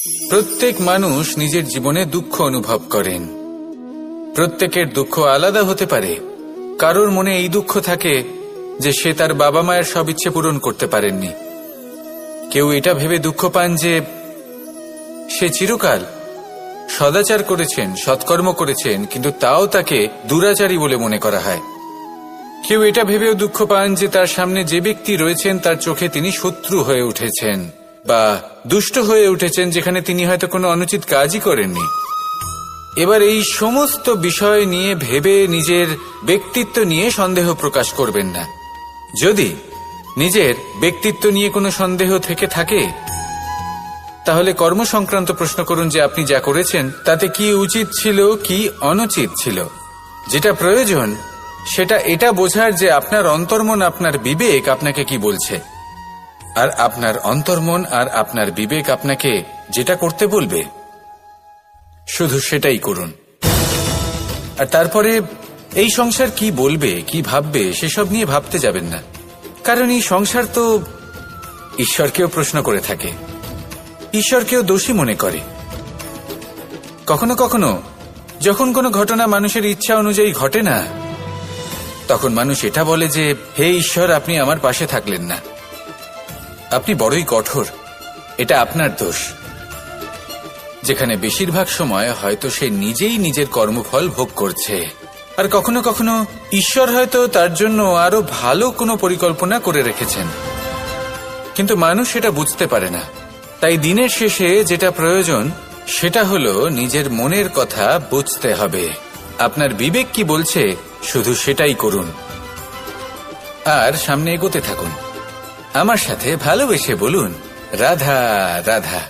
প্রত্যেক মানুষ নিজের জীবনে দুঃখ অনুভব করেন। প্রত্যেকের দুঃখ আলাদা হতে পারে। কারোর মনে এই দুঃখ থাকে যে সে তার বাবা মায়ের সব ইচ্ছে পূরণ করতে পারেননি। কেউ এটা ভেবে দুঃখ পান যে সে চিরকাল সদাচার করেছেন, সৎকর্ম করেছেন, কিন্তু তাও তাকে দুরাচারী বলে মনে করা হয়। কেউ এটা ভেবেও দুঃখ পান যে তার সামনে যে ব্যক্তি রয়েছেন তার চোখে তিনি শত্রু হয়ে উঠেছেন বা দুষ্ট হয়ে উঠেছেন, যেখানে তিনি হয়তো কোনো অনুচিত কাজই করেননি। এবার এই সমস্ত বিষয় নিয়ে ভেবে নিজের ব্যক্তিত্ব নিয়ে সন্দেহ প্রকাশ করবেন না। যদি নিজের ব্যক্তিত্ব নিয়ে কোনো সন্দেহ থেকে থাকে, তাহলে কর্ম সংক্রান্ত প্রশ্ন করুন যে আপনি যা করেছেন তাতে কি উচিত ছিল, কি অনুচিত ছিল। যেটা প্রয়োজন সেটা এটা বোঝার যে আপনার অন্তর্মন, আপনার বিবেক আপনাকে কি বলছে, আর আপনার অন্তর্মন আর আপনার বিবেক আপনাকে যেটা করতে বলবে শুধু সেটাই করুন। আর তারপরে এই সংসার কি বলবে, কি ভাববে সেসব নিয়ে ভাবতে যাবেন না। কারণ এই সংসার তো ঈশ্বরকেও প্রশ্ন করে থাকে, ঈশ্বরকেও দোষী মনে করে। কখনো কখনো যখন কোনো ঘটনা মানুষের ইচ্ছা অনুযায়ী ঘটে না, তখন মানুষ এটা বলে যে হে ঈশ্বর, আপনি আমার পাশে থাকলেন না, আপনি বড়ই কঠোর, এটা আপনার দোষ। যেখানে বেশিরভাগ সময় হয়তো সে নিজেই নিজের কর্মফল ভোগ করছে। আর কখনো কখনো ঈশ্বর হয়তো তার জন্য আরো ভালো কোনো পরিকল্পনা করে রেখেছেন, কিন্তু মানুষ সেটা বুঝতে পারে না। তাই দিনের শেষে যেটা প্রয়োজন সেটা হলো নিজের মনের কথা বুঝতে হবে। আপনার বিবেক কি বলছে শুধু সেটাই করুন, আর সামনে এগোতে থাকুন। আমার সাথে ভালোবেসে বলুন রাধা রাধা।